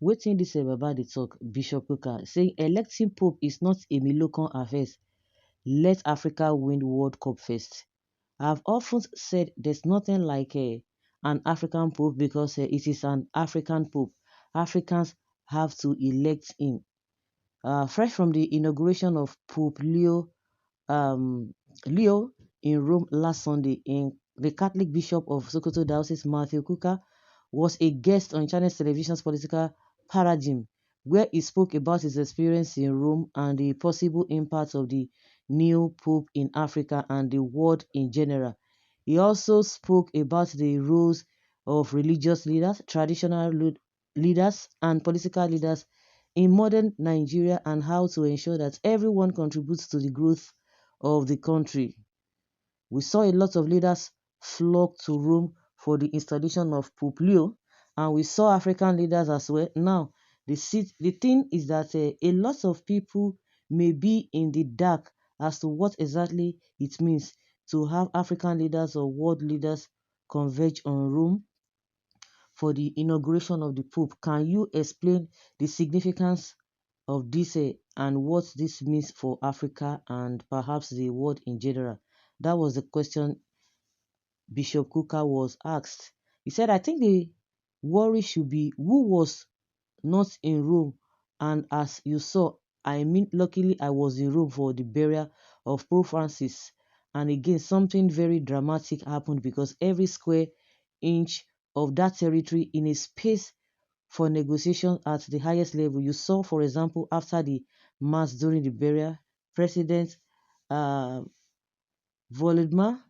Wetin dis Baba dey talk, Bishop Kukah, saying electing Pope is not Emilokan affairs. Let Africa win World Cup first. I've often said there's nothing like an African Pope because it is an African Pope. Africans have to elect him. Fresh from the inauguration of Pope Leo in Rome last Sunday, the Catholic Bishop of Sokoto Diocese, Matthew Kukah, was a guest on Chinese television's political paradigm, where he spoke about his experience in Rome and the possible impact of the new Pope in Africa and the world in general. He also spoke about the roles of religious leaders, traditional leaders, and political leaders in modern Nigeria and how to ensure that everyone contributes to the growth of the country. We saw a lot of leaders flock to Rome for the installation of Pope Leo, and we saw African leaders as well. Now, the thing is that a lot of people may be in the dark as to what exactly it means to have African leaders or world leaders converge on Rome for the inauguration of the Pope. Can you explain the significance of this and what this means for Africa and perhaps the world in general? That was the question Bishop Kukah was asked. He said, I think the worry should be who was not in Rome. And as you saw, luckily I was in Rome for the burial of Pope Francis. And again, something very dramatic happened because every square inch of that territory in a space for negotiation at the highest level. You saw, for example, after the mass during the burial, President uh, Volodymyr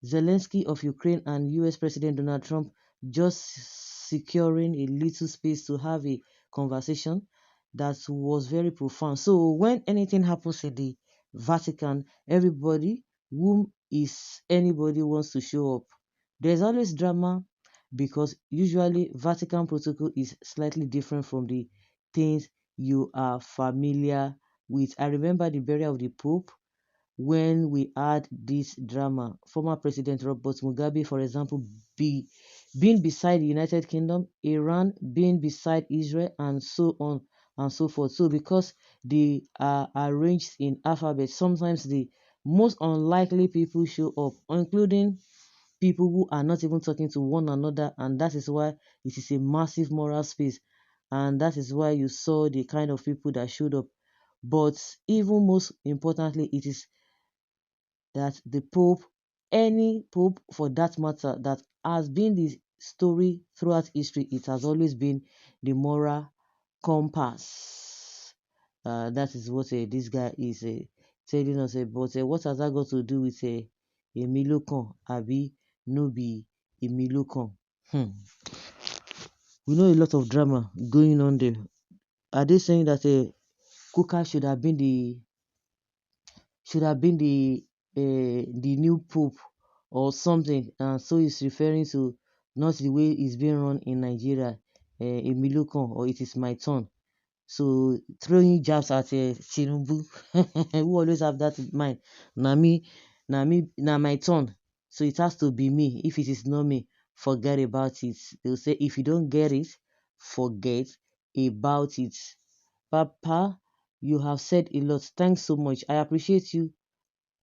Zelensky of Ukraine and US President Donald Trump just securing a little space to have a conversation that was very profound. So when anything happens in the Vatican, everybody, whom is anybody wants to show up. There's always drama because usually Vatican protocol is slightly different from the things you are familiar with. I remember the burial of the Pope when we had this drama. Former President Robert Mugabe, for example, being beside the United Kingdom, Iran being beside Israel, and so on and so forth. So because they are arranged in alphabet, sometimes the most unlikely people show up, including people who are not even talking to one another, and that is why it is a massive moral space, and that is why you saw the kind of people that showed up. But even most importantly, it is that the Pope, any Pope for that matter, that has been the story throughout history, it has always been the moral compass. That is what this guy is telling us. But what has that got to do with Emilokan? Abi no be Emilokan. We know a lot of drama going on there. Are they saying that Kukah should have been the new pope or something, and so he's referring to not the way it's being run in Nigeria, Emilokan, or it is my turn. So throwing jabs at Tinubu, who always have that in mind. Na my turn. So it has to be me. If it is not me, forget about it. They'll say if you don't get it, forget about it. Papa, you have said a lot. Thanks so much. I appreciate you.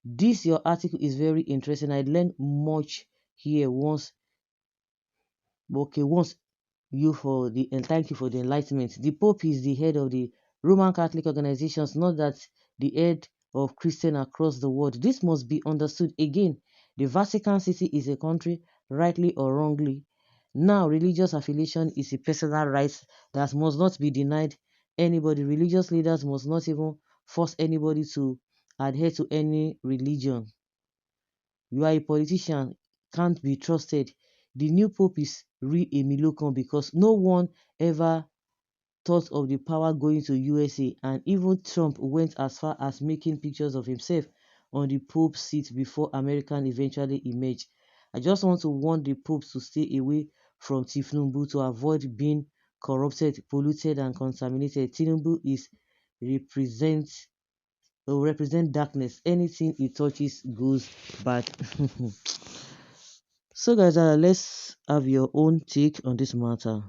This your article is very interesting. I learned much here once. Okay, once you for the and thank you for the enlightenment. The Pope is the head of the Roman Catholic organizations, not that the head of Christian across the world. This must be understood. Again, the Vatican City is a country, rightly or wrongly. Now, religious affiliation is a personal right that must not be denied anybody. Religious leaders must not even force anybody to adhere to any religion. You are a politician, can't be trusted. The new pope is real Emilokan because no one ever thought of the power going to USA, and even Trump went as far as making pictures of himself on the pope's seat before American eventually emerged. I just want to warn the popes to stay away from Tinubu to avoid being corrupted, polluted, and contaminated. Tinubu is will represent darkness. Anything he touches goes bad. So guys, let's have your own take on this matter.